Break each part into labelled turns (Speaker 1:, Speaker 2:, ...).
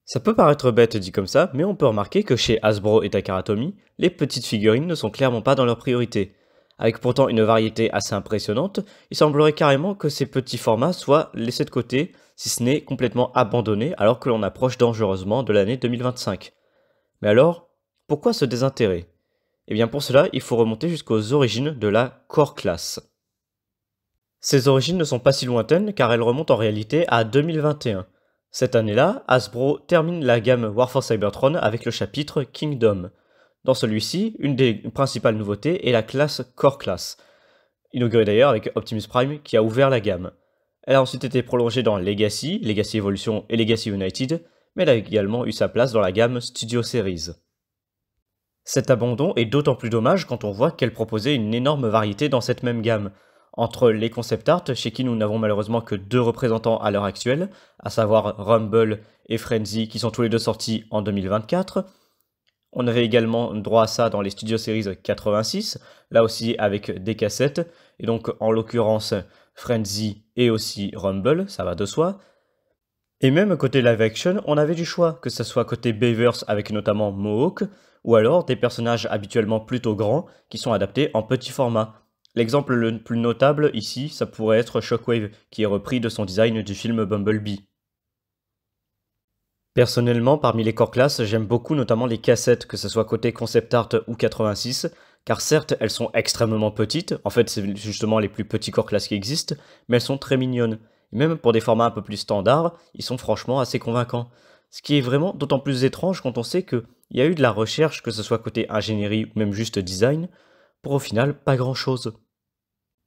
Speaker 1: Ça peut paraître bête dit comme ça, mais on peut remarquer que chez Hasbro et Takara Tomy, les petites figurines ne sont clairement pas dans leur priorité. Avec pourtant une variété assez impressionnante, il semblerait carrément que ces petits formats soient laissés de côté, si ce n'est complètement abandonnés alors que l'on approche dangereusement de l'année 2025. Mais alors, pourquoi ce désintérêt? Eh bien pour cela, il faut remonter jusqu'aux origines de la Core Class. Ces origines ne sont pas si lointaines car elles remontent en réalité à 2021. Cette année-là, Hasbro termine la gamme War for Cybertron avec le chapitre Kingdom. Dans celui-ci, une des principales nouveautés est la classe Core Class, inaugurée d'ailleurs avec Optimus Prime qui a ouvert la gamme. Elle a ensuite été prolongée dans Legacy, Legacy Evolution et Legacy United, mais elle a également eu sa place dans la gamme Studio Series. Cet abandon est d'autant plus dommage quand on voit qu'elle proposait une énorme variété dans cette même gamme. Entre les concept art, chez qui nous n'avons malheureusement que deux représentants à l'heure actuelle, à savoir Rumble et Frenzy qui sont tous les deux sortis en 2024. On avait également droit à ça dans les Studio Series 86, là aussi avec des cassettes, et donc en l'occurrence Frenzy et aussi Rumble, ça va de soi. Et même côté live action, on avait du choix, que ce soit côté Bayverse avec notamment Mohawk, ou alors des personnages habituellement plutôt grands qui sont adaptés en petit format. L'exemple le plus notable ici, ça pourrait être Shockwave, qui est repris de son design du film Bumblebee. Personnellement, parmi les core classes, j'aime beaucoup notamment les cassettes, que ce soit côté concept art ou 86, car certes, elles sont extrêmement petites, en fait c'est justement les plus petits core classes qui existent, mais elles sont très mignonnes. Et même pour des formats un peu plus standards, ils sont franchement assez convaincants. Ce qui est vraiment d'autant plus étrange quand on sait qu'il y a eu de la recherche, que ce soit côté ingénierie ou même juste design, pour au final pas grand chose.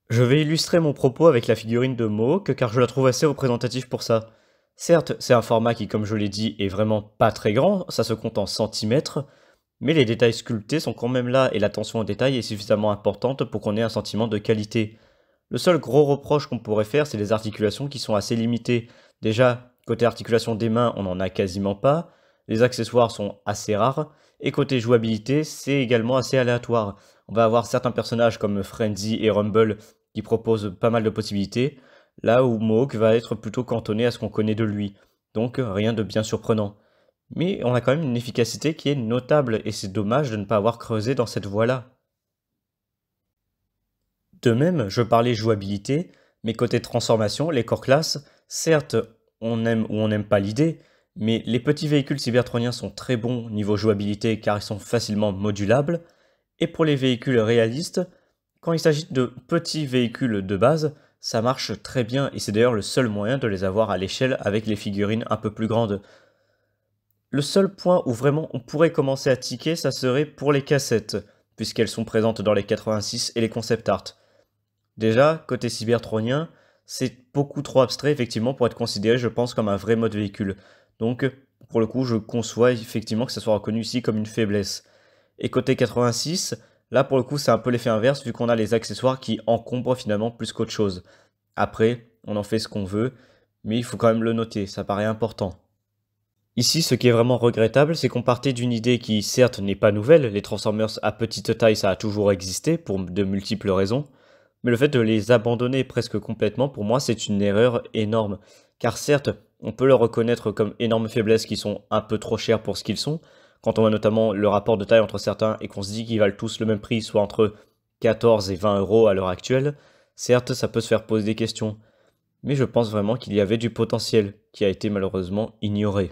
Speaker 1: Je vais illustrer mon propos avec la figurine de Mohawk car je la trouve assez représentative pour ça. Certes, c'est un format qui, comme je l'ai dit, est vraiment pas très grand, ça se compte en centimètres, mais les détails sculptés sont quand même là et l'attention aux détails est suffisamment importante pour qu'on ait un sentiment de qualité. Le seul gros reproche qu'on pourrait faire, c'est les articulations qui sont assez limitées. Déjà, côté articulation des mains, on n'en a quasiment pas, les accessoires sont assez rares, et côté jouabilité, c'est également assez aléatoire. On va avoir certains personnages comme Frenzy et Rumble qui proposent pas mal de possibilités, là où Mohawk va être plutôt cantonné à ce qu'on connaît de lui, donc rien de bien surprenant. Mais on a quand même une efficacité qui est notable, et c'est dommage de ne pas avoir creusé dans cette voie-là. De même, je parlais jouabilité, mais côté transformation, les core classes, certes, on aime ou on n'aime pas l'idée, mais les petits véhicules cybertroniens sont très bons niveau jouabilité car ils sont facilement modulables, et pour les véhicules réalistes, quand il s'agit de petits véhicules de base, ça marche très bien et c'est d'ailleurs le seul moyen de les avoir à l'échelle avec les figurines un peu plus grandes. Le seul point où vraiment on pourrait commencer à tiquer, ça serait pour les cassettes, puisqu'elles sont présentes dans les 86 et les concept art. Déjà, côté cybertronien, c'est beaucoup trop abstrait effectivement pour être considéré, je pense, comme un vrai mode véhicule. Donc, pour le coup, je conçois effectivement que ça soit reconnu ici comme une faiblesse. Et côté 86, là pour le coup, c'est un peu l'effet inverse vu qu'on a les accessoires qui encombrent finalement plus qu'autre chose. Après, on en fait ce qu'on veut, mais il faut quand même le noter, ça paraît important. Ici, ce qui est vraiment regrettable, c'est qu'on partait d'une idée qui, certes, n'est pas nouvelle, les Transformers à petite taille, ça a toujours existé, pour de multiples raisons, mais le fait de les abandonner presque complètement, pour moi, c'est une erreur énorme. Car certes, on peut leur reconnaître comme énormes faiblesses qui sont un peu trop chères pour ce qu'ils sont, quand on voit notamment le rapport de taille entre certains et qu'on se dit qu'ils valent tous le même prix, soit entre 14 et 20 euros à l'heure actuelle, certes, ça peut se faire poser des questions. Mais je pense vraiment qu'il y avait du potentiel, qui a été malheureusement ignoré.